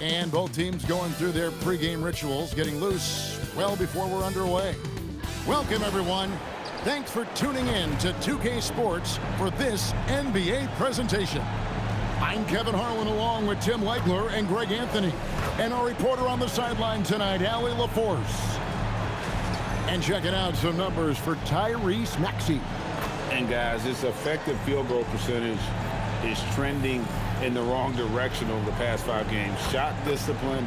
And both teams going through their pregame rituals, getting loose well before we're underway. Welcome, everyone. Thanks for tuning in to 2K Sports for this NBA presentation. I'm Kevin Harlan along with Tim Legler and Greg Anthony. And our reporter on the sideline tonight, Allie LaForce. And checking out some numbers for Tyrese Maxey. And guys, his effective field goal percentage is trending in the wrong direction over the past 5 games. Shot discipline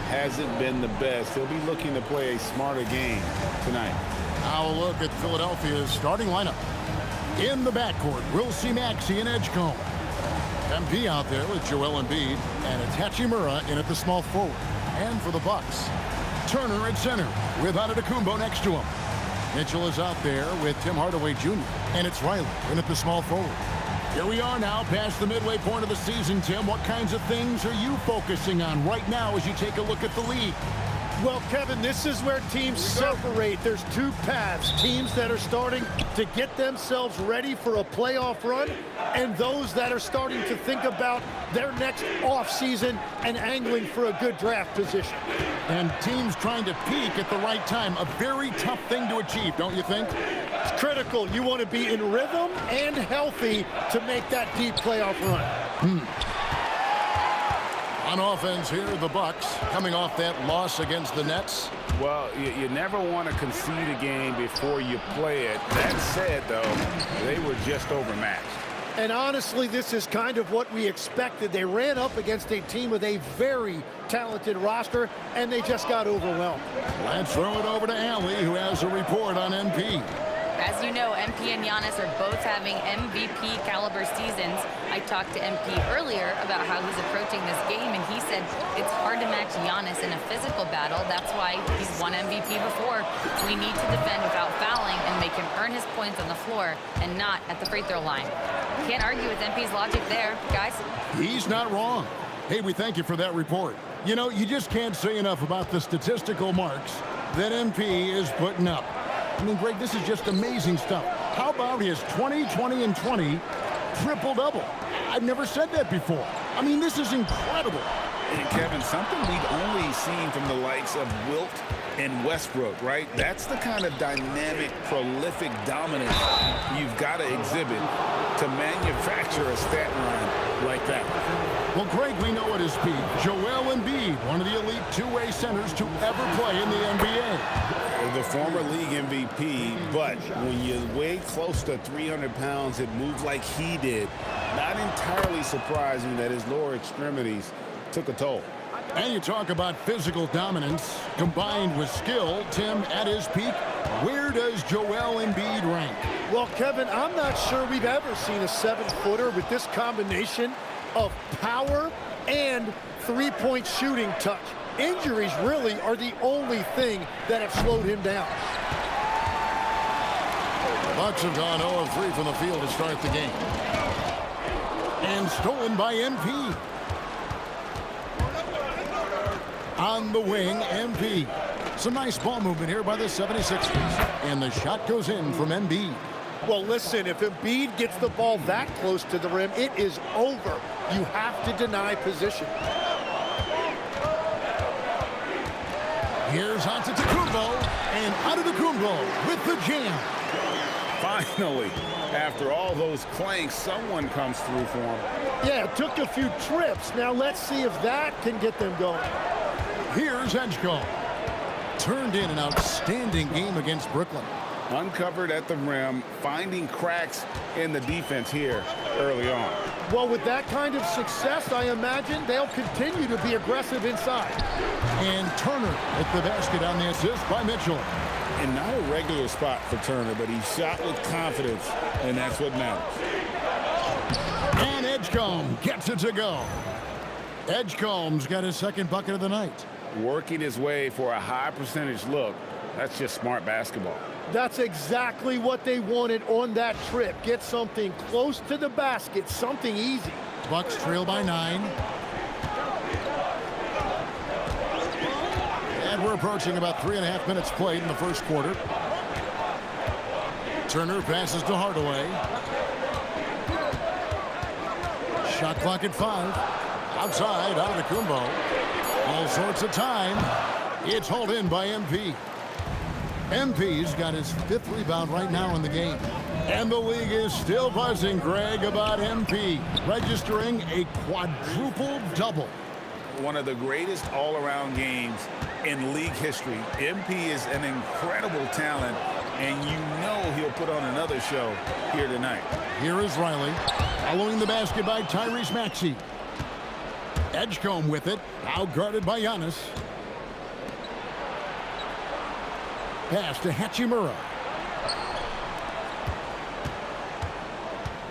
hasn't been the best. He'll be looking to play a smarter game tonight. Now a look at Philadelphia's starting lineup. In the backcourt, we'll see Maxey and Edgecombe. MP out there with Joel Embiid and Hachimura in at the small forward. And for the Bucks, Turner at center with Antetokounmpo next to him. Mitchell is out there with Tim Hardaway Jr. And it's Riley in at the small forward. Here we are now past the midway point of the season, Tim. What kinds of things are you focusing on right now as you take a look at the league? Well, Kevin, this is where teams separate. There's 2 paths. Teams that are starting to get themselves ready for a playoff run, and those that are starting to think about their next offseason and angling for a good draft position. And teams trying to peak at the right time. A very tough thing to achieve, don't you think? It's critical. You want to be in rhythm and healthy to make that deep playoff run. On offense here, the Bucks coming off that loss against the Nets. Well, you never want to concede a game before you play it. That said, though, they were just overmatched. And honestly, this is kind of what we expected. They ran up against a team with a very talented roster, and they just got overwhelmed. Let's throw it over to Allie, who has a report on MP. As you know, MP and Giannis are both having MVP caliber seasons. I talked to MP earlier about how he's approaching this game, and he said it's hard to match Giannis in a physical battle. That's why he's won MVP before. We need to defend without fouling and make him earn his points on the floor and not at the free throw line. Can't argue with MP's logic there, guys. He's not wrong. Hey, we thank you for that report. You know, you just can't say enough about the statistical marks that MP is putting up. I mean, Greg, this is just amazing stuff. How about his 20, 20, and 20 triple-double? I've never said that before. I mean, this is incredible. And Kevin, something we've only seen from the likes of Wilt and Westbrook, right? That's the kind of dynamic, prolific dominance you've got to exhibit to manufacture a stat line like that. Well, Greg, we know at his peak, Joel Embiid, one of the elite 2-way centers to ever play in the NBA. The former league MVP, but when you weigh close to 300 pounds, it moved like he did. Not entirely surprising that his lower extremities took a toll. And you talk about physical dominance combined with skill. Tim, at his peak, where does Joel Embiid rank? Well, Kevin, I'm not sure we've ever seen a 7-footer with this combination of power and three-point shooting touch. Injuries really are the only thing that have slowed him down. The Bucks have gone 0-3 from the field to start the game. And stolen by MP. On the wing, MP. Some nice ball movement here by the 76ers. And the shot goes in from Embiid. Well, listen, if Embiid gets the ball that close to the rim, it is over. You have to deny position. Here's Antetokounmpo, and Antetokounmpo with the jam. Finally, after all those clanks, someone comes through for him. Yeah, it took a few trips. Now let's see if that can get them going. Here's Edgecombe. Turned in an outstanding game against Brooklyn. Uncovered at the rim, finding cracks in the defense here early on. Well, with that kind of success, I imagine they'll continue to be aggressive inside. And Turner at the basket on the assist by Mitchell. And not a regular spot for Turner, but he shot with confidence, and that's what matters. And Edgecombe gets it to go. Edgecombe's got his second bucket of the night. Working his way for a high percentage look. That's just smart basketball. That's exactly what they wanted on that trip. Get something close to the basket, something easy. Bucks trail by 9. And we're approaching about 3.5 minutes played in the first quarter. Turner passes to Hardaway. Shot clock at 5. Outside, Antetokounmpo. All sorts of time. It's hauled in by MP. MP's got his 5th rebound right now in the game. And the league is still buzzing, Greg, about MP, registering a quadruple double. One of the greatest all-around games in league history. MP is an incredible talent, and you know he'll put on another show here tonight. Here is Riley, following the basket by Tyrese Maxey. Edgecombe with it, out guarded by Giannis. Pass to Hachimura.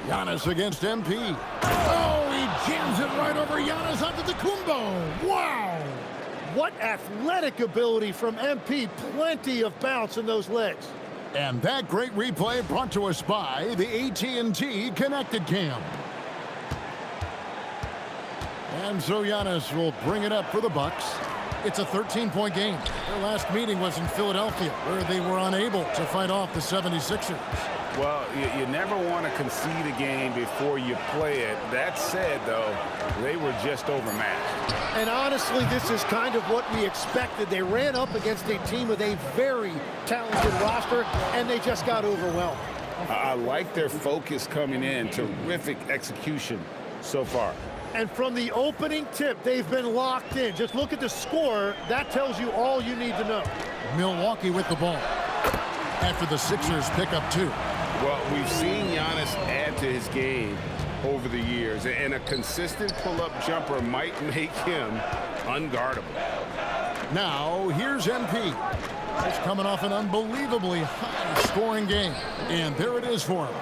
Giannis against MP. Oh, he jams it right over Giannis onto the Kumbo. Wow! What athletic ability from MP. Plenty of bounce in those legs. And that great replay brought to us by the AT&T Connected Cam. And so Giannis will bring it up for the Bucks. It's a 13-point game. Their last meeting was in Philadelphia, where they were unable to fight off the 76ers. Well, you never want to concede a game before you play it. That said, though, they were just overmatched. And honestly, this is kind of what we expected. They ran up against a team with a very talented roster, and they just got overwhelmed. I like their focus coming in. Terrific execution so far. And from the opening tip, they've been locked in. Just look at the score. That tells you all you need to know. Milwaukee with the ball after the Sixers pick up 2. Well, we've seen Giannis add to his game over the years, and a consistent pull-up jumper might make him unguardable. Now, here's MP. He's coming off an unbelievably high-scoring game, and there it is for him.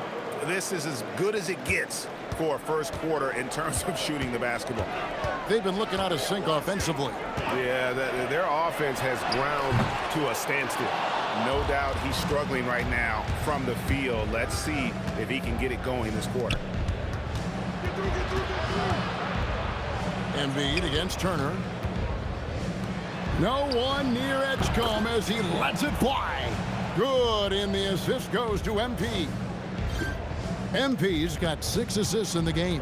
This is as good as it gets for a first quarter in terms of shooting the basketball. They've been looking out of sync offensively. Yeah, their offense has ground to a standstill. No doubt he's struggling right now from the field. Let's see if he can get it going this quarter. Embiid against Turner. No one near Edgecombe as he lets it fly. Good, and the assist goes to MP. MP's got 6 assists in the game.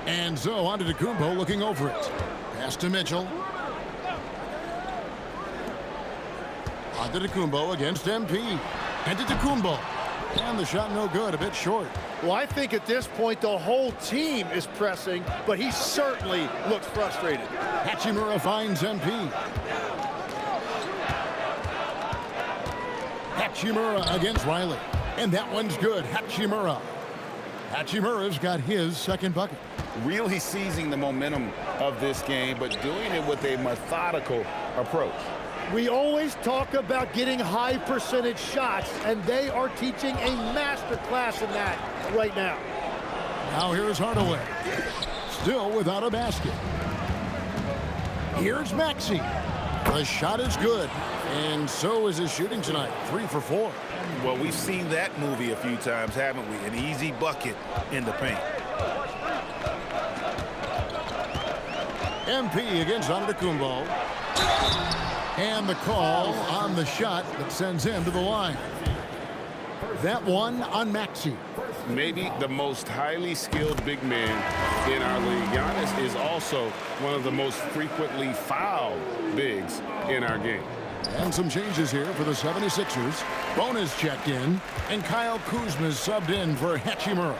And so on to Kumbo looking over it. Pass to Mitchell. On to Kumbo against MP. And to Kumbo. And the shot no good, a bit short. Well, I think at this point the whole team is pressing, but he certainly looks frustrated. Hachimura finds MP. Hachimura against Riley. And that one's good. Hachimura. Hachimura's got his 2nd bucket. Really seizing the momentum of this game, but doing it with a methodical approach. We always talk about getting high percentage shots, and they are teaching a master class in that right now. Now here's Hardaway. Still without a basket. Here's Maxey. The shot is good, and so is his shooting tonight. 3 for 4. Well, we've seen that movie a few times, haven't we? An easy bucket in the paint. MP against Antetokounmpo. And the call on the shot that sends him to the line. That one on Maxey. Maybe the most highly skilled big man in our league. Giannis is also one of the most frequently fouled bigs in our game. And some changes here for the 76ers. Bonus checked in, and Kyle Kuzma's subbed in for Hachimura.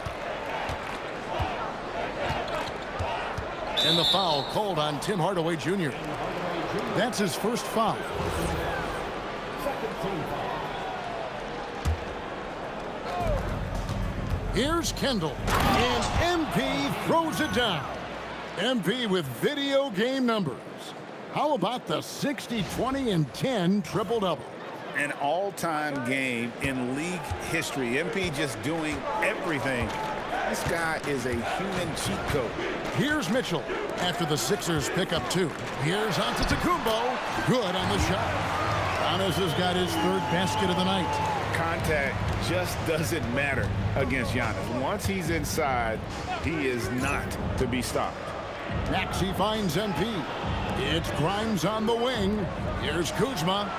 And the foul called on Tim Hardaway Jr. That's his first foul. Here's Kendall, and MP throws it down. MP with video game numbers. How about the 60, 20, and 10 triple-double? An all-time game in league history. MP just doing everything. This guy is a human cheat code. Here's Mitchell after the Sixers pick up 2. Here's Antetokounmpo. Good on the shot. Giannis has got his 3rd basket of the night. Contact just doesn't matter against Giannis. Once he's inside, he is not to be stopped. Maxey finds MP. It's Grimes on the wing. Here's Kuzma.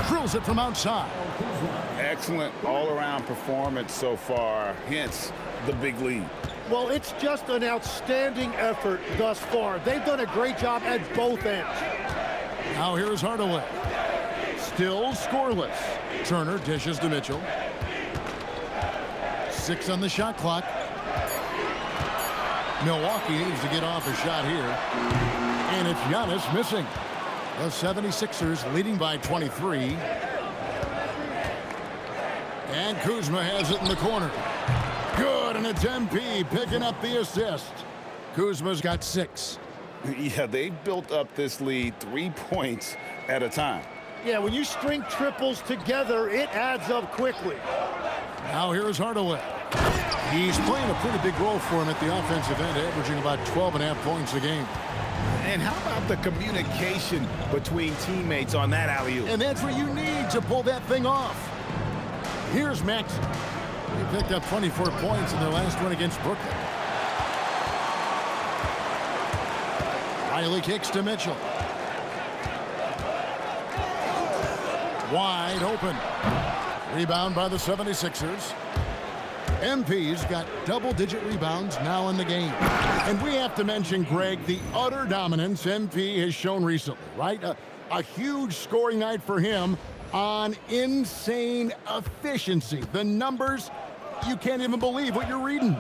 Drills it from outside. Excellent all-around performance so far, hence the big lead. Well, it's just an outstanding effort thus far. They've done a great job at both ends. Now here's Hardaway. Still scoreless. Turner dishes to Mitchell. 6 on the shot clock. Milwaukee needs to get off a shot here. And it's Giannis missing. The 76ers leading by 23. And Kuzma has it in the corner. Good, and it's MP picking up the assist. Kuzma's got 6. Yeah, they've built up this lead 3 points at a time. Yeah, when you string triples together, it adds up quickly. Now here's Hardaway. He's playing a pretty big role for him at the offensive end, averaging about 12.5 points a game. And how about the communication between teammates on that alley-oop? And that's what you need to pull that thing off. Here's Max. He picked up 24 points in their last one against Brooklyn. Riley kicks to Mitchell. Wide open. Rebound by the 76ers. MP's got double-digit rebounds now in the game. And we have to mention, Greg, the utter dominance MP has shown recently, right? A huge scoring night for him on insane efficiency. The numbers, you can't even believe what you're reading.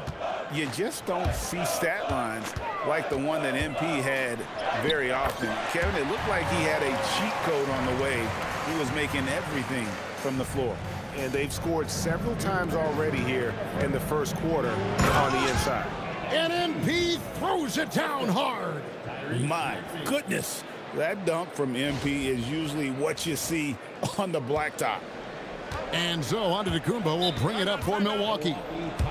You just don't see stat lines like the one that MP had very often. Kevin, it looked like he had a cheat code on the way. He was making everything from the floor. And they've scored several times already here in the first quarter on the inside. And MP throws it down hard. My goodness, that dunk from MP is usually what you see on the blacktop. And so Antetokounmpo will bring it up for Milwaukee.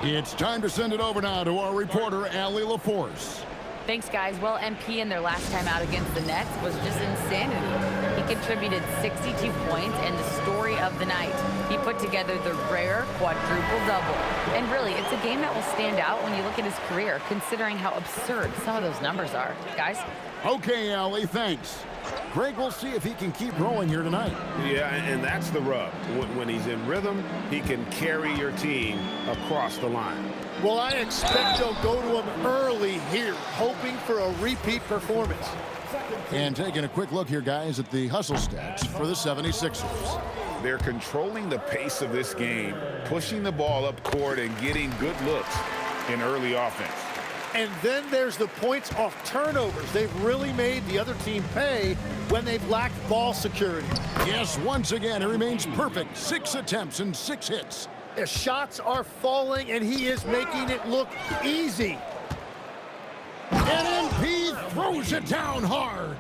It's time to send it over now to our reporter, Allie LaForce. Thanks, guys. Well, MP in their last time out against the Nets was just insanity. He contributed 62 points and the story of the night. He put together the rare quadruple-double. And really, it's a game that will stand out when you look at his career, considering how absurd some of those numbers are. Guys? Okay, Allie, thanks. Greg, we'll see if he can keep rolling here tonight. Yeah, and that's the rub. When he's in rhythm, he can carry your team across the line. Well, I expect they'll go to him early here, hoping for a repeat performance. And taking a quick look here, guys, at the hustle stats for the 76ers. They're controlling the pace of this game, pushing the ball up court and getting good looks in early offense. And then there's the points off turnovers. They've really made the other team pay when they've lacked ball security. Yes, once again, it remains perfect. 6 attempts and 6 hits. The shots are falling, and he is making it look easy. And MP throws it down hard.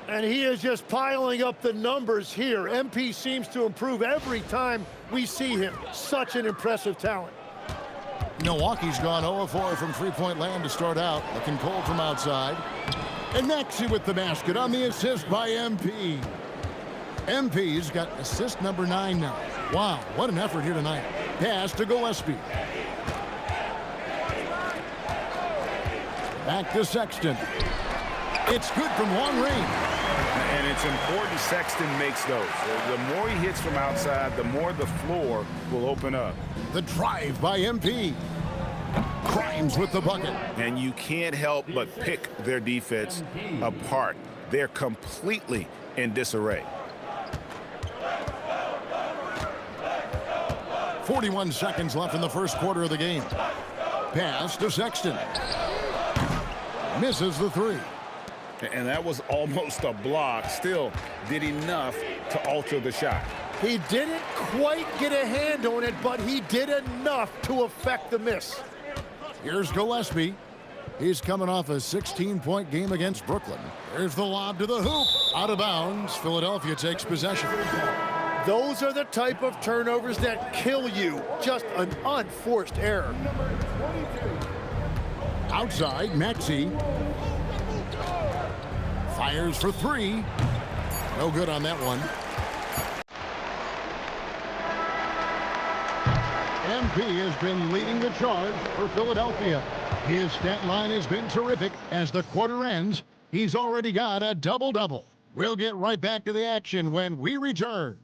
And he is just piling up the numbers here. MP seems to improve every time we see him. Such an impressive talent. Milwaukee's gone 0-4 from three-point land to start out. Looking cold from outside. And Maxey with the basket on the assist by MP. MP's got assist number 9 now. Wow, what an effort here tonight. Pass to Gillespie. Back to Sexton. It's good from long range. And it's important Sexton makes those. The more he hits from outside, the more the floor will open up. The drive by MP. Grimes with the bucket. And you can't help but pick their defense apart. They're completely in disarray. 41 seconds left in the first quarter of the game. Pass to Sexton. Misses the 3. And that was almost a block. Still did enough to alter the shot. He didn't quite get a hand on it, but he did enough to affect the miss. Here's Gillespie. He's coming off a 16-point game against Brooklyn. There's the lob to the hoop. Out of bounds. Philadelphia takes possession. Those are the type of turnovers that kill you. Just an unforced error. Outside, Maxey. Fires for 3. No good on that one. MP has been leading the charge for Philadelphia. His stat line has been terrific. As the quarter ends, he's already got a double-double. We'll get right back to the action when we return.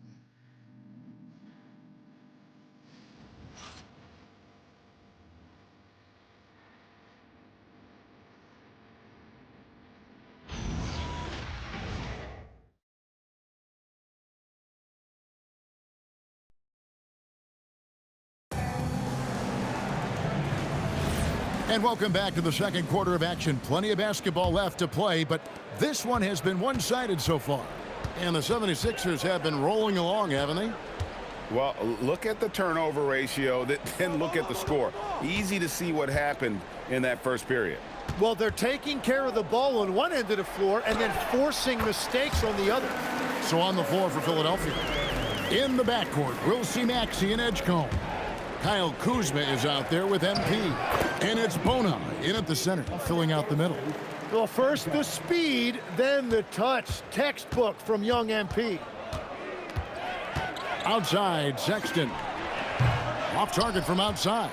And welcome back to the second quarter of action. Plenty of basketball left to play, but this one has been one-sided so far. And the 76ers have been rolling along, haven't they? Well, look at the turnover ratio, then look at the score. Easy to see what happened in that first period. Well, they're taking care of the ball on one end of the floor and then forcing mistakes on the other. So on the floor for Philadelphia. In the backcourt, we'll see Maxey and Edgecombe. Kyle Kuzma is out there with MP. And it's Bona in at the center, filling out the middle. Well, first the speed, then the touch. Textbook from young MP. Outside, Sexton. Off target from outside.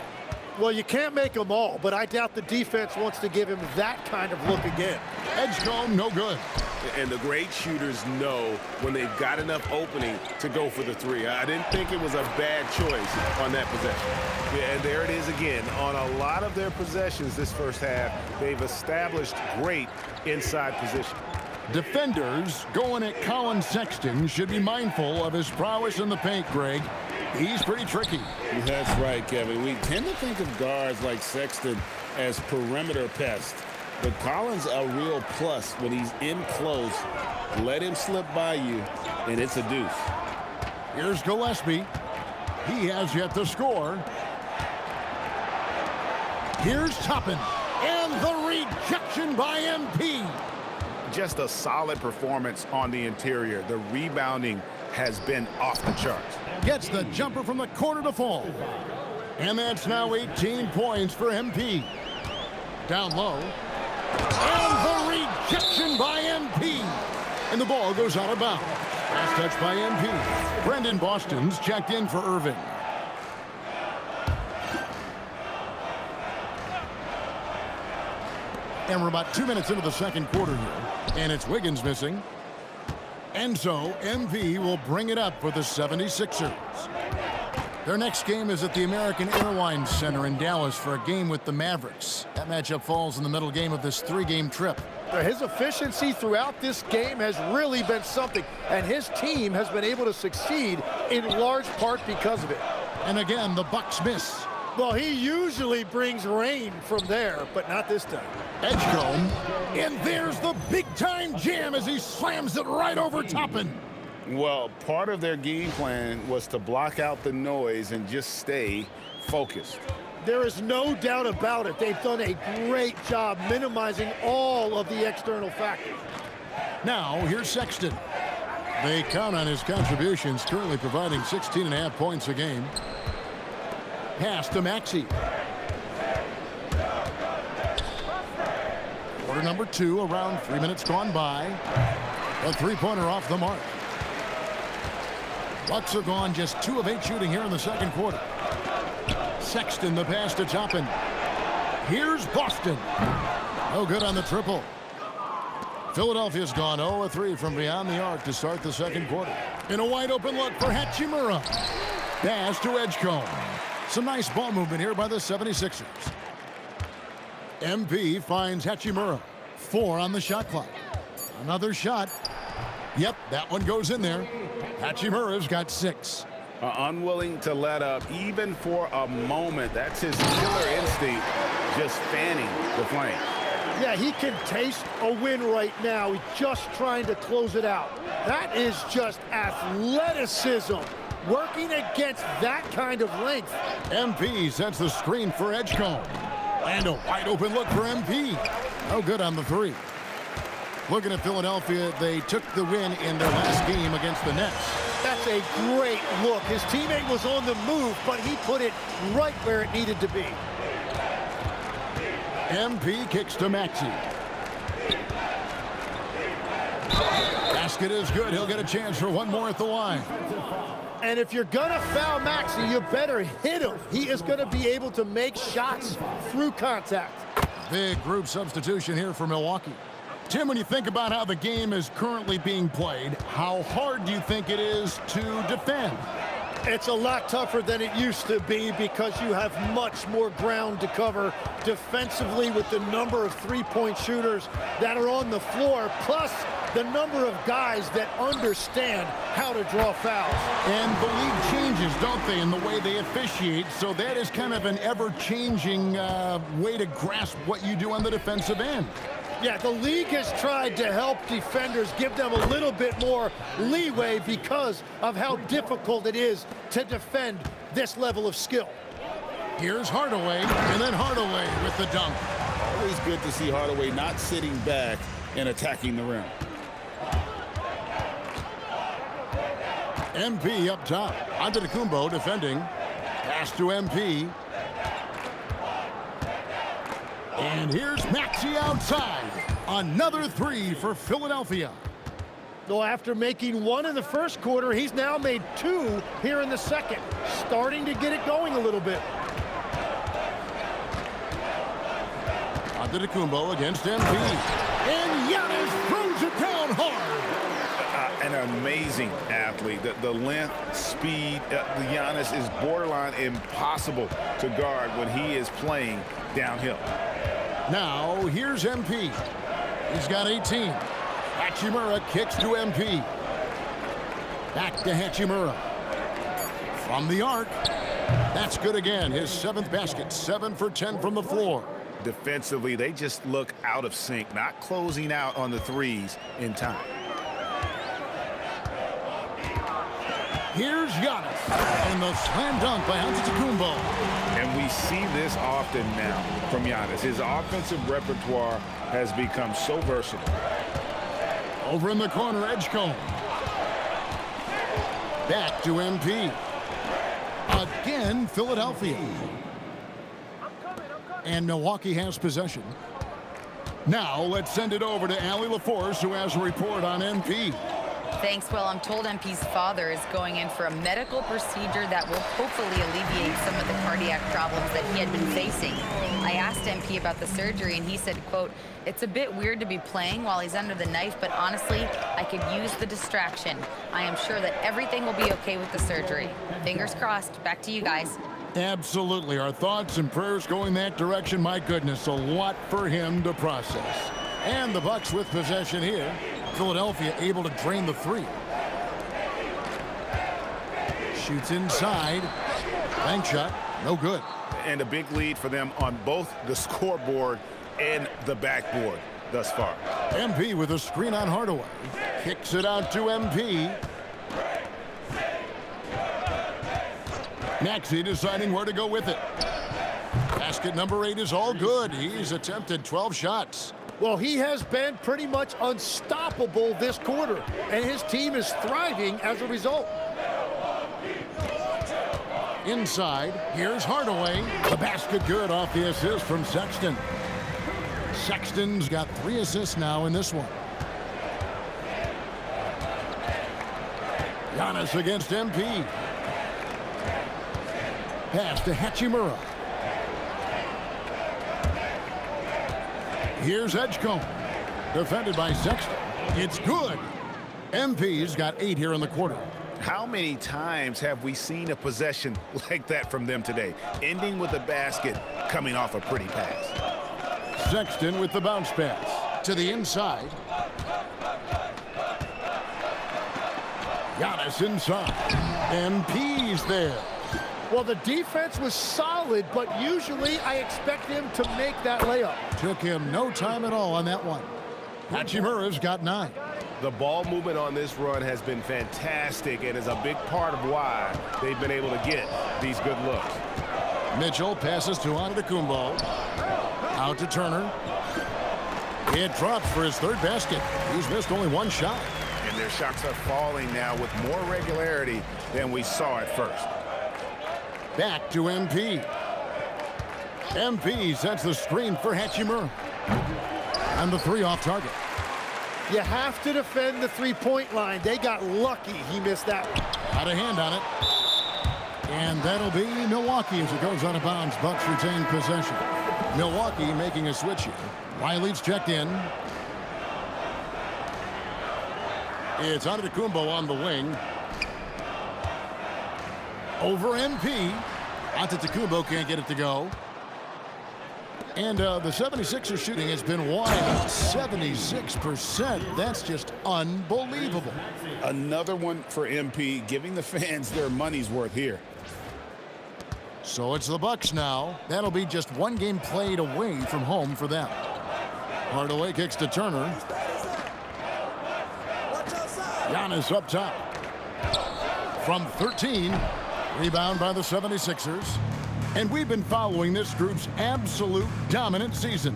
Well, you can't make them all, but I doubt the defense wants to give him that kind of look again. Edgecombe, no good. And the great shooters know when they've got enough opening to go for the three. I didn't think it was a bad choice on that possession. Yeah, and there it is again. On a lot of their possessions this first half, they've established great inside position. Defenders going at Colin Sexton should be mindful of his prowess in the paint, Greg. He's pretty tricky. That's right, Kevin. We tend to think of guards like Sexton as perimeter pests. But Collins a real plus when he's in close. Let him slip by you, and it's a deuce. Here's Gillespie. He has yet to score. Here's Toppin. And the rejection by MP. Just a solid performance on the interior. The rebounding has been off the charts. Gets the jumper from the corner to fall. And that's now 18 points for MP. Down low. And the rejection by MP. And the ball goes out of bounds. Last touch by MP. Brendan Boston's checked in for Irving. And we're about 2 minutes into the second quarter here. And it's Wiggins missing. And so MP will bring it up for the 76ers. Their next game is at the American Airlines Center in Dallas for a game with the Mavericks. That matchup falls in the middle game of this three-game trip. His efficiency throughout this game has really been something, and his team has been able to succeed in large part because of it. And again, the Bucks miss. Well, he usually brings rain from there, but not this time. Edgecombe, and there's the big-time jam as he slams it right over Toppin. Well, part of their game plan was to block out the noise and just stay focused. There is no doubt about it. They've done a great job minimizing all of the external factors. Now, here's Sexton. They count on his contributions, currently providing 16.5 points a game. Pass to Maxey. Quarter number 2, around 3 minutes gone by. A three-pointer off the mark. Bucks have gone just 2 of 8 shooting here in the second quarter. Sexton, the pass to Toppin. Here's Boston. No good on the triple. Philadelphia's gone 0 of 3 from beyond the arc to start the second quarter. In a wide-open look for Hachimura. Pass to Edgecombe. Some nice ball movement here by the 76ers. MP finds Hachimura. 4 on the shot clock. Another shot. Yep, that one goes in there. Hachimura's got 6. Unwilling to let up even for a moment. That's his killer instinct, just fanning the flame. Yeah, he can taste a win right now. He's just trying to close it out. That is just athleticism. Working against that kind of length. MP sets the screen for Edgecombe. And a wide open look for MP. No good on the 3. Looking at Philadelphia, they took the win in their last game against the Nets. That's a great look. His teammate was on the move, but he put it right where it needed to be. MP kicks to Maxey. Basket is good. He'll get a chance for one more at the line. And if you're going to foul Maxey, you better hit him. He is going to be able to make shots through contact. Big group substitution here for Milwaukee. Tim, when you think about how the game is currently being played, how hard do you think it is to defend? It's a lot tougher than it used to be because you have much more ground to cover defensively with the number of three-point shooters that are on the floor, plus the number of guys that understand how to draw fouls. And the league changes, don't they, in the way they officiate, so that is kind of an ever-changing way to grasp what you do on the defensive end. Yeah, the league has tried to help defenders, give them a little bit more leeway because of how difficult it is to defend this level of skill. Here's Hardaway, and then Hardaway with the dunk. Always good to see Hardaway not sitting back and attacking the rim. MP up top. Antetokounmpo defending. Pass to MP. And here's Maxey outside. Another three for Philadelphia. Well, after making one in the first quarter, he's now made two here in the second. Starting to get it going a little bit. Antetokounmpo against MP. And Giannis throws it down hard. An amazing athlete. The length, speed, Giannis is borderline impossible to guard when he is playing downhill. Now, here's MP. He's got 18. Hachimura kicks to MP. Back to Hachimura. From the arc. That's good again. His seventh basket. 7 for 10 from the floor. Defensively, they just look out of sync, not closing out on the threes in time. Here's Giannis. And the slam dunk by Antetokounmpo. And we see this often now from Giannis. His offensive repertoire has become so versatile. Over in the corner, Edgecombe. Back to MP. Again, Philadelphia. And Milwaukee has possession. Now, let's send it over to Allie LaForce, who has a report on MP. Thanks. Well, I'm told MP's father is going in for a medical procedure that will hopefully alleviate some of the cardiac problems that he had been facing. I asked MP about the surgery, and he said, quote, "It's a bit weird to be playing while he's under the knife, but honestly, I could use the distraction. I am sure that everything will be okay with the surgery." Fingers crossed. Back to you guys. Absolutely. Our thoughts and prayers going that direction. My goodness, a lot for him to process. And the Bucks with possession here. Philadelphia able to drain the three. Shoots inside. Bank shot. No good. And a big lead for them on both the scoreboard and the backboard thus far. MP with a screen on Hardaway. Kicks it out to MP. Maxey deciding where to go with it. Basket number 8 is all good. He's attempted 12 shots. Well, he has been pretty much unstoppable this quarter, and his team is thriving as a result. Inside, here's Hardaway. The basket good off the assist from Sexton. Sexton's got 3 assists now in this one. Giannis against MP. Pass to Hachimura. Here's Edgecombe. Defended by Sexton. It's good. MP's got 8 here in the quarter. How many times have we seen a possession like that from them today? Ending with a basket, coming off a pretty pass. Sexton with the bounce pass. To the inside. Giannis inside. MP's there. Well, the defense was solid, but usually I expect him to make that layup. Took him no time at all on that one. Hachimura's got 9. The ball movement on this run has been fantastic and is a big part of why they've been able to get these good looks. Mitchell passes to Antetokounmpo. Out to Turner. It drops for his 3rd basket. He's missed only 1 shot. And their shots are falling now with more regularity than we saw at first. Back to MP. MP sets the screen for Hachimura. And the 3 off target. You have to defend the three-point line. They got lucky he missed that one. Got a hand on it. And that'll be Milwaukee as it goes out of bounds. Bucks retain possession. Milwaukee making a switch here. Riley's checked in. It's Antetokounmpo on the wing. Over MP. Antetokounmpo can't get it to go. And the 76ers shooting has been wide, 76%. That's just unbelievable. Another one for MP, giving the fans their money's worth here. So it's the Bucks now. That'll be just one game played away from home for them. Hardaway kicks to Turner. Giannis up top. From 13, rebound by the 76ers. And we've been following this group's absolute dominant season,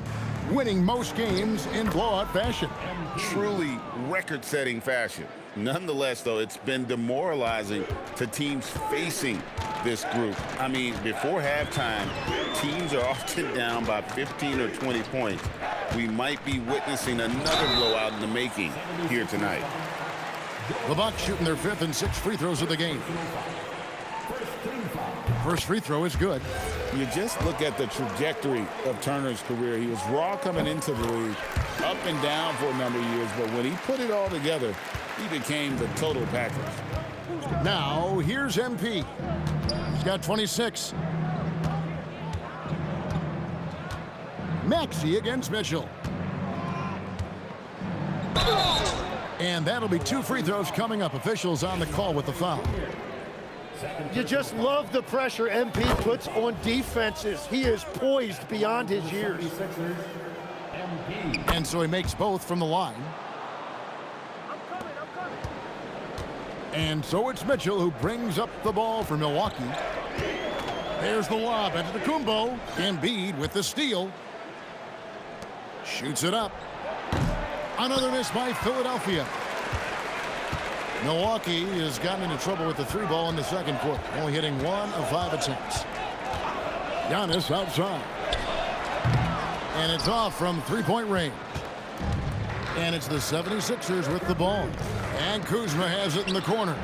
winning most games in blowout fashion. Truly record-setting fashion. Nonetheless, though, it's been demoralizing to teams facing this group. I mean, before halftime, teams are often down by 15 or 20 points. We might be witnessing another blowout in the making here tonight. The Bucks shooting their 5th and 6th free throws of the game. First free throw is good. You just look at the trajectory of Turner's career. He was raw coming into the league, up and down for a number of years, but when he put it all together, he became the total package. Now, here's MP. He's got 26. Maxey against Mitchell. And that'll be 2 free throws coming up. Officials on the call with the foul. You just love the pressure MP puts on defenses. He is poised beyond his years. And so he makes both from the line. And so it's Mitchell who brings up the ball for Milwaukee. There's the lob into the Kumbo. Embiid with the steal. Shoots it up. Another miss by Philadelphia. Milwaukee has gotten into trouble with the 3 ball in the second quarter, only hitting 1 of 5 attempts. Giannis outside. And it's off from 3-point range. And it's the 76ers with the ball. And Kuzma has it in the corner.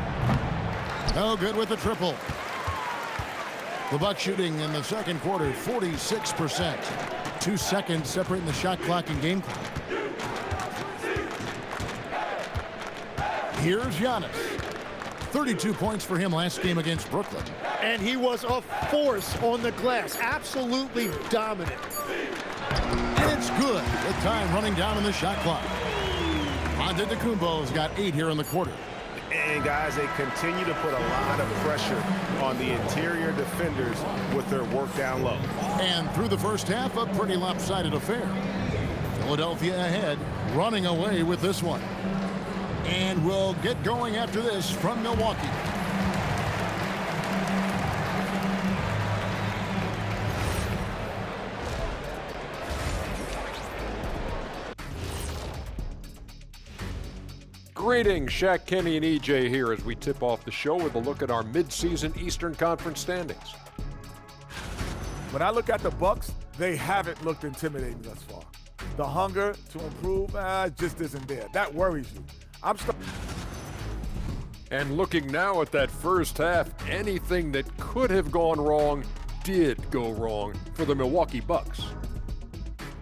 No good with the triple. The Bucks shooting in the second quarter, 46%. 2 seconds separating the shot clock and game clock. Here's Giannis. 32 points for him last game against Brooklyn. And he was a force on the glass. Absolutely dominant. And it's good with time running down on the shot clock. Antetokounmpo's got 8 here in the quarter. And guys, they continue to put a lot of pressure on the interior defenders with their work down low. And through the first half, a pretty lopsided affair. Philadelphia ahead, running away with this one. And we'll get going after this from Milwaukee. Greetings, Shaq, Kenny, and EJ here as we tip off the show with a look at our midseason Eastern Conference standings. When I look at the Bucks, they haven't looked intimidating thus far. The hunger to improve just isn't there. That worries you. And looking now at that first half, anything that could have gone wrong did go wrong for the Milwaukee Bucks.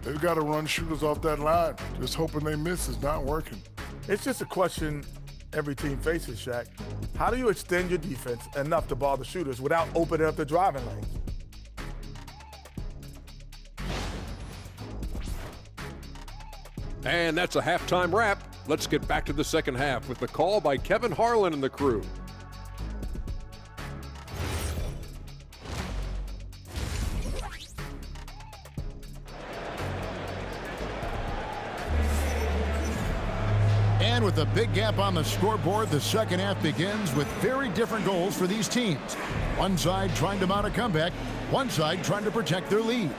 They've got to run shooters off that line. Just hoping they miss is not working. It's just a question every team faces, Shaq. How do you extend your defense enough to bother shooters without opening up the driving lanes? And that's a halftime wrap. Let's get back to the second half with the call by Kevin Harlan and the crew. And with a big gap on the scoreboard, the second half begins with very different goals for these teams. One side trying to mount a comeback, one side trying to protect their lead.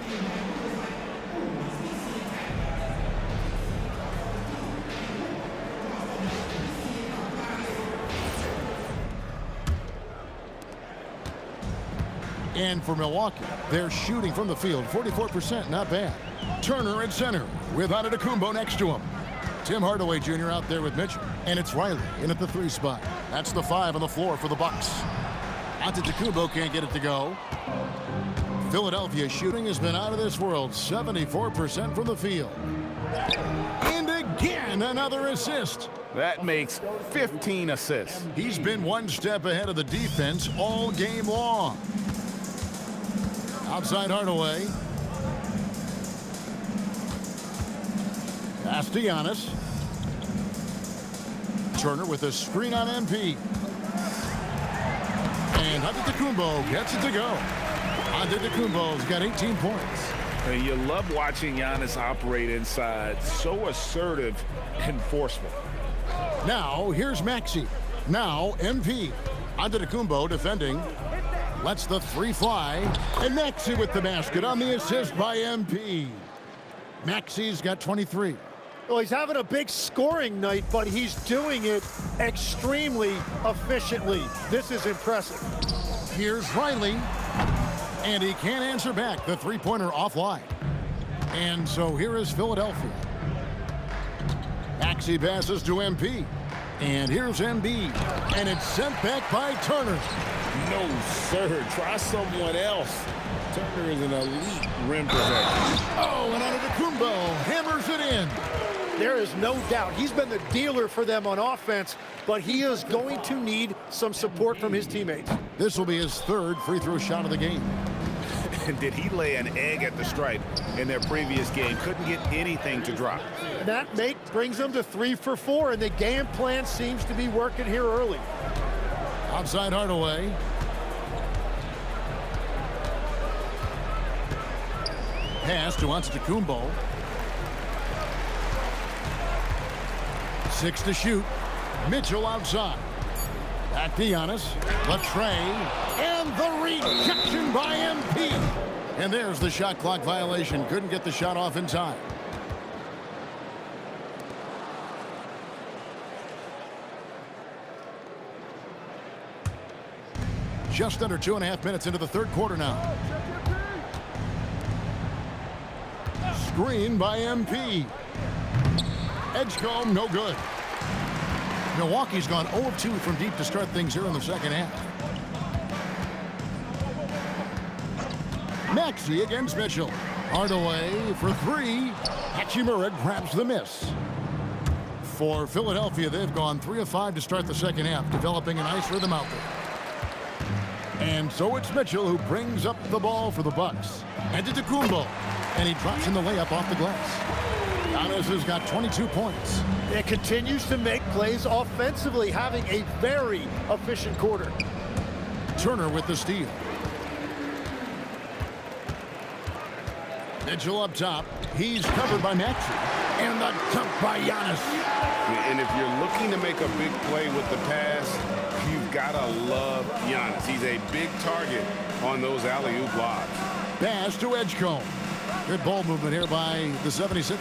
And for Milwaukee, they're shooting from the field, 44%, not bad. Turner at center with Antetokounmpo next to him. Tim Hardaway Jr. out there with Mitchell. And it's Riley in at the 3 spot. That's the 5 on the floor for the Bucks. Antetokounmpo can't get it to go. Philadelphia shooting has been out of this world, 74% from the field. And again, And another assist. That makes 15 assists. He's been one step ahead of the defense all game long. Outside Hardaway. Pass to Giannis. Turner with a screen on MP. And Antetokounmpo gets it to go. Antetokounmpo's got 18 points. And you love watching Giannis operate inside. So assertive and forceful. Now, here's Maxey. Now, MP. Antetokounmpo defending. Lets the three fly. And Maxey with the basket on the assist by MP. Maxey's got 23. Well, he's having a big scoring night, but he's doing it extremely efficiently. This is impressive. Here's Riley. And he can't answer back. The three-pointer offline. And so here is Philadelphia. Maxey passes to MP. And here's Embiid. And it's sent back by Turner. No, sir. Try someone else. Turner is an elite rim protector. Oh, and Antetokounmpo hammers it in. There is no doubt he's been the dealer for them on offense, but he is going to need some support from his teammates. This will be his third free throw shot of the game. And did he lay an egg at the stripe in their previous game? Couldn't get anything to drop. And that brings them to 3 for 4, and the game plan seems to be working here early. Outside Hardaway. Pass to Antetokounmpo. 6 to shoot. Mitchell outside. Back to Giannis. The tray. And the rejection by MP. And there's the shot clock violation. Couldn't get the shot off in time. Just under 2.5 minutes into the third quarter now. Screen by MP. Edgecombe, no good. Milwaukee's gone 0-2 from deep to start things here in the second half. Maxey against Mitchell. Hardaway for three. Hachimura grabs the miss. For Philadelphia, they've gone 3 of 5 to start the second half, developing a nice rhythm out there. And so it's Mitchell who brings up the ball for the Bucks. Antetokounmpo. And he drops in the layup off the glass. Giannis has got 22 points. It continues to make plays offensively, having a very efficient quarter. Turner with the steal. Mitchell up top. He's covered by Maxey. And the dunk by Giannis. And if you're looking to make a big play with the pass, you've got to love Giannis. He's a big target on those alley-oop lobs. Pass to Edgecombe. Good ball movement here by the 76ers.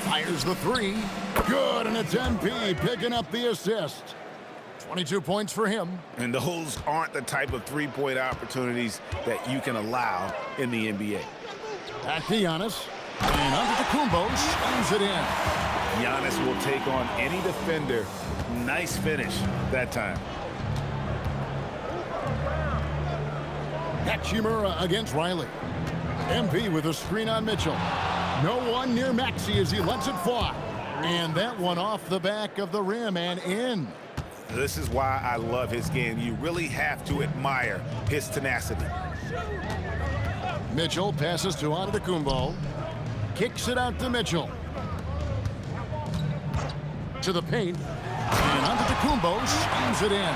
Fires the three. Good, and it's MP picking up the assist. 22 points for him. And those aren't the type of three-point opportunities that you can allow in the NBA. Back to Giannis. And Antetokounmpo slams it in. Giannis will take on any defender. Nice finish that time. Hachimura against Riley. MP with a screen on Mitchell. No one near Maxey as he lets it fly. And that one off the back of the rim and in. This is why I love his game. You really have to admire his tenacity. Mitchell passes to Antetokounmpo. Kicks it out to Mitchell. To the paint. And Antetokounmpo slams it in.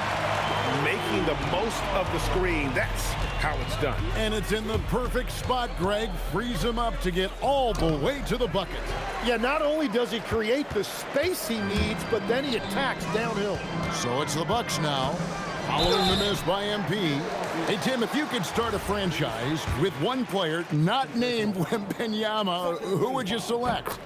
Making the most of the screen. That's how it's done. And it's in the perfect spot. Greg frees him up to get all the way to the bucket. Yeah, not only does he create the space he needs, but then he attacks downhill. So it's the Bucks now, following the miss by MP. Hey, Tim, if you could start a franchise with one player not named Wembanyama, who would you select?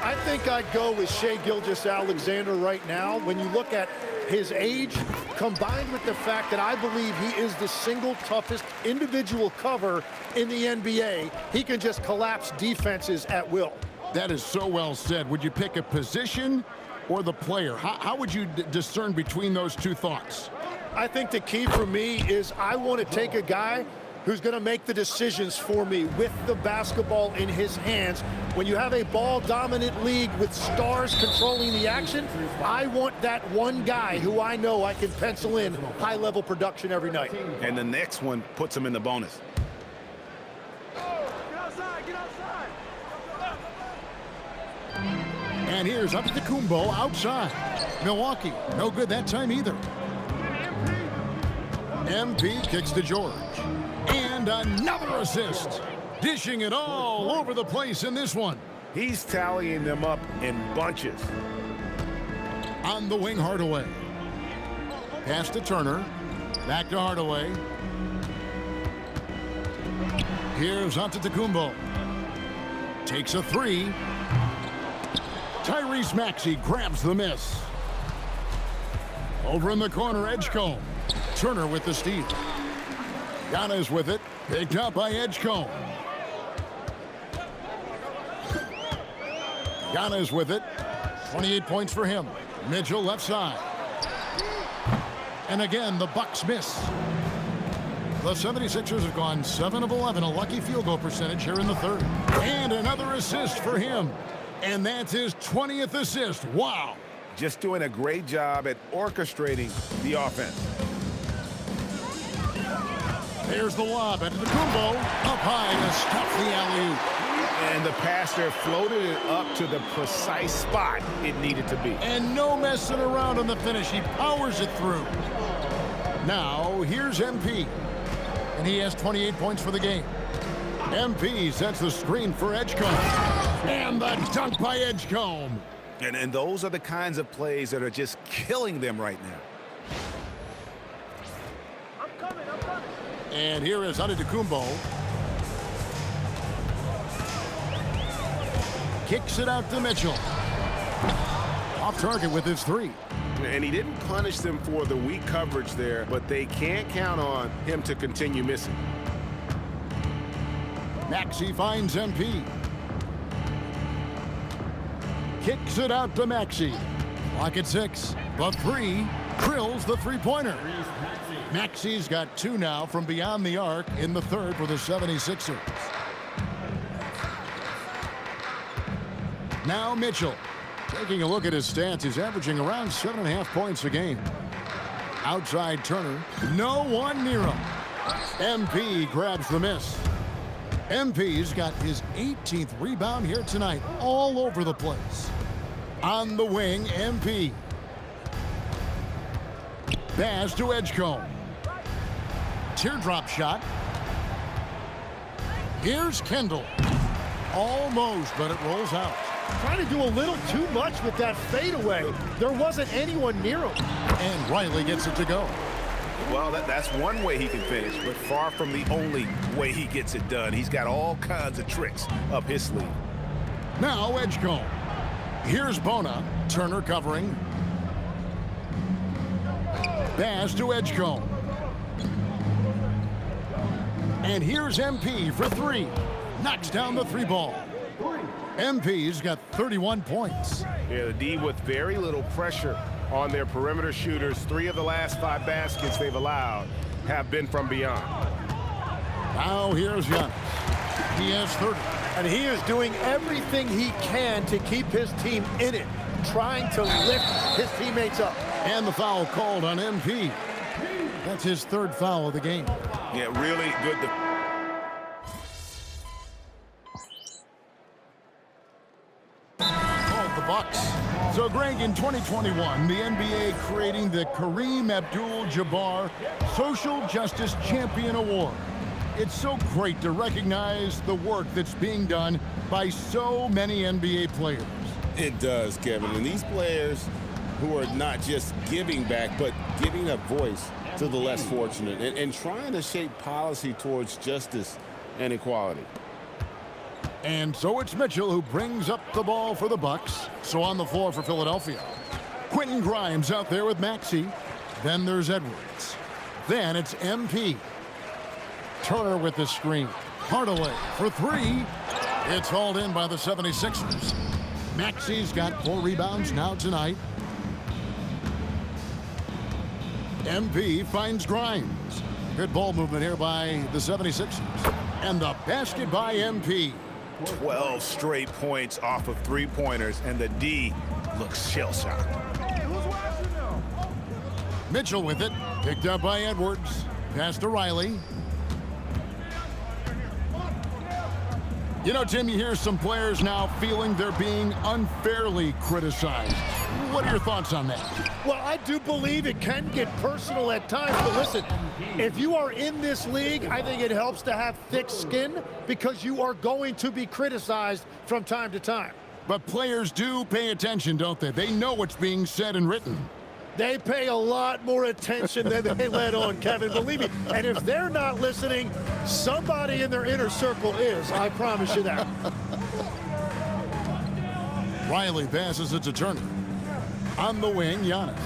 I think I'd go with Shai Gilgeous-Alexander right now. When you look at his age, combined with the fact that I believe he is the single toughest individual cover in the NBA, he can just collapse defenses at will. That is so well said. Would you pick a position or the player? How would you discern between those two thoughts? I think the key for me is I want to take a guy who's going to make the decisions for me with the basketball in his hands When you have a ball-dominant league with stars controlling the action, I want that one guy who I know I can pencil in high-level production every night. And the next one puts him in the bonus. And here's Antetokounmpo outside. Milwaukee, no good that time either. MP kicks to George. And another assist. Dishing it all over the place in this one. He's tallying them up in bunches. On the wing, Hardaway. Pass to Turner. Back to Hardaway. Here's Antetokounmpo. Takes a three. Tyrese Maxey grabs the miss. Over in the corner, Edgecombe. Turner with the steal. Giannis with it. Picked up by Edgecombe. Giannis with it. 28 points for him. Mitchell left side. And again, the Bucks miss. The 76ers have gone 7 of 11, a lucky field goal percentage here in the third. And another assist for him. And that's his 20th assist. Wow. Just doing a great job at orchestrating the offense. There's the lob at Antetokounmpo. Up high to stop the alley-oop. And the passer floated it up to the precise spot it needed to be. And no messing around on the finish. He powers it through. Now, here's MP. And he has 28 points for the game. MP sets the screen for Edgecombe. And the dunk by Edgecombe. And those are the kinds of plays that are just killing them right now. And here is Antetokounmpo. Kicks it out to Mitchell. Off target with his three. And he didn't punish them for the weak coverage there, but they can't count on him to continue missing. Maxey finds MP. Kicks it out to Maxey. Clock at 6. The three drills the three-pointer. Maxey's got 2 now from beyond the arc in the third for the 76ers. Now Mitchell. Taking a look at his stats, he's averaging around 7.5 points a game. Outside Turner. No one near him. MP grabs the miss. MP's got his 18th rebound here tonight, all over the place. On the wing, MP. Pass to Edgecombe. Teardrop shot. Here's Kendall. Almost, but it rolls out. Trying to do a little too much with that fadeaway. There wasn't anyone near him. And Riley gets it to go. Well, that's one way he can finish, but far from the only way he gets it done. He's got all kinds of tricks up his sleeve. Now Edgecombe. Here's Bona. Turner covering. Pass to Edgecombe. And here's MP for 3. Knocks down the 3 ball. MP's got 31 points. Yeah, the D with very little pressure on their perimeter shooters. 3 of the last 5 baskets they've allowed have been from beyond. Now here's Giannis. He has 30. And he is doing everything he can to keep his team in it, trying to lift his teammates up. And the foul called on MP. That's his 3rd foul of the game. Yeah, really good. The Bucks. So, Greg, in 2021, the NBA creating the Kareem Abdul-Jabbar Social Justice Champion Award. It's so great to recognize the work that's being done by so many NBA players. It does, Kevin. And these players who are not just giving back, but giving a voice to the less fortunate and trying to shape policy towards justice and equality. And so it's Mitchell who brings up the ball for the Bucks. So on the floor for Philadelphia. Quentin Grimes out there with Maxey. Then there's Edwards. Then it's MP. Turner with the screen. Hardaway for 3. It's hauled in by the 76ers. Maxey's got 4 rebounds now tonight. MP finds Grimes. Good ball movement here by the 76ers. And the basket by MP. 12 straight points off of three-pointers, and the D looks shell-shocked. Mitchell with it. Picked up by Edwards. Pass to Riley. You know, Tim, you hear some players now feeling they're being unfairly criticized. What are your thoughts on that? Well, I do believe it can get personal at times, but listen, if you are in this league, I think it helps to have thick skin because you are going to be criticized from time to time. But players do pay attention, don't they? They know what's being said and written. They pay a lot more attention than they let on, Kevin, believe me. And if they're not listening, somebody in their inner circle is, I promise you that. Riley passes it to Turner. On the wing, Giannis.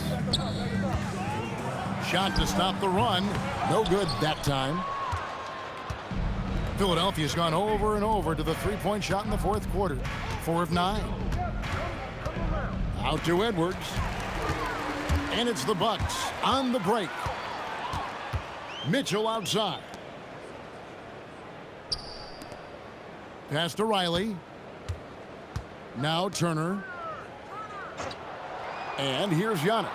Shot to stop the run. No good that time. Philadelphia's gone over and over to the three-point shot in the fourth quarter. 4 of 9. Out to Edwards. And it's the Bucks on the break. Mitchell outside. Pass to Riley. Now Turner. And here's Giannis.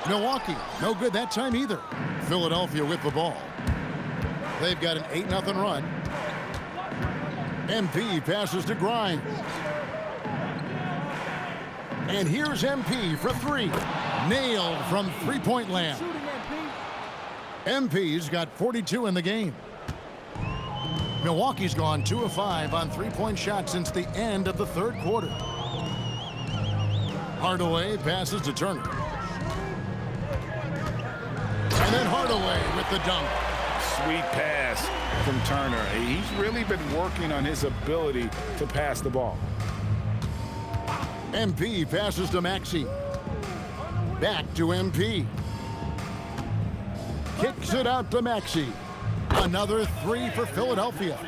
Milwaukee, no good that time either. Philadelphia with the ball. They've got an 8-0 run. MP passes to Grimes. And here's MP for three. Nailed from three-point land. MP's got 42 in the game. Milwaukee's gone 2 of 5 on three-point shots since the end of the third quarter. Hardaway passes to Turner. And then Hardaway with the dunk. Sweet pass from Turner. He's really been working on his ability to pass the ball. MP passes to Maxey. Back to MP. Kicks it out to Maxey. Another three for Philadelphia.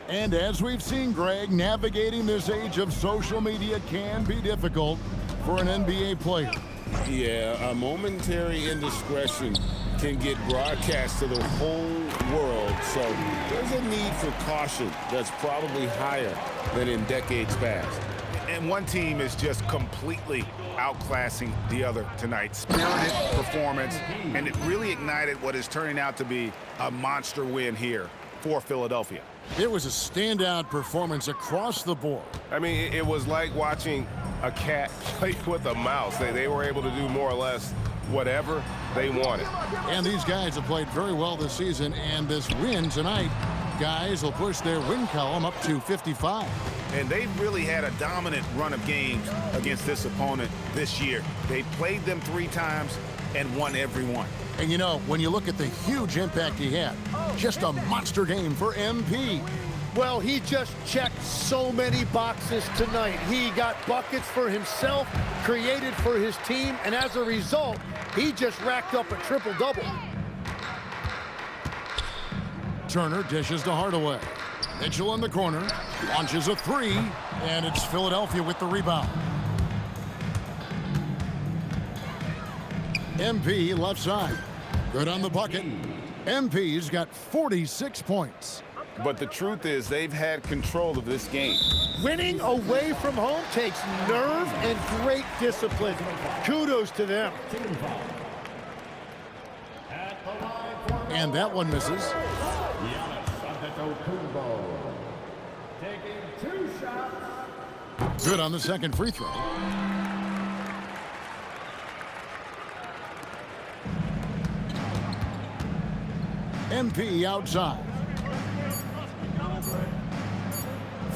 And as we've seen, Greg, navigating this age of social media can be difficult for an NBA player. Yeah, a momentary indiscretion can get broadcast to the whole world, so there's a need for caution that's probably higher than in decades past. And one team is just completely outclassing the other tonight. Spirited performance, and it really ignited what is turning out to be a monster win here for Philadelphia. It was a standout performance across the board. I mean, it was like watching a cat play with a mouse. They were able to do more or less whatever they wanted. And these guys have played very well this season, and this win tonight, guys will push their win column up to 55. And they've really had a dominant run of games against this opponent this year. They played them 3 times and won every one. And you know, when you look at the huge impact he had, just a monster game for MP. Well, he just checked so many boxes tonight. He got buckets for himself, created for his team, and as a result, he just racked up a triple-double. Turner dishes to Hardaway. Mitchell in the corner, launches a three, and it's Philadelphia with the rebound. MP left side. Good on the bucket. MP's got 46 points. But the truth is they've had control of this game. Winning away from home takes nerve and great discipline. Kudos to them. And that one misses. Good on the second free throw. MP outside.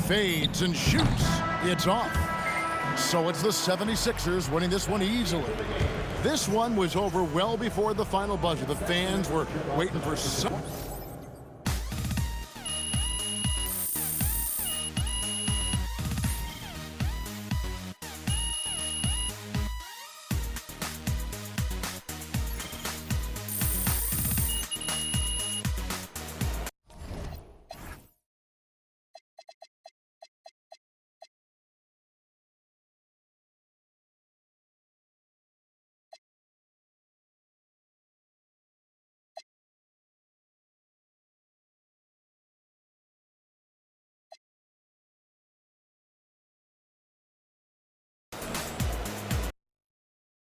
Fades and shoots. It's off. So it's the 76ers winning this one easily. This one was over well before the final buzzer. The fans were waiting for some.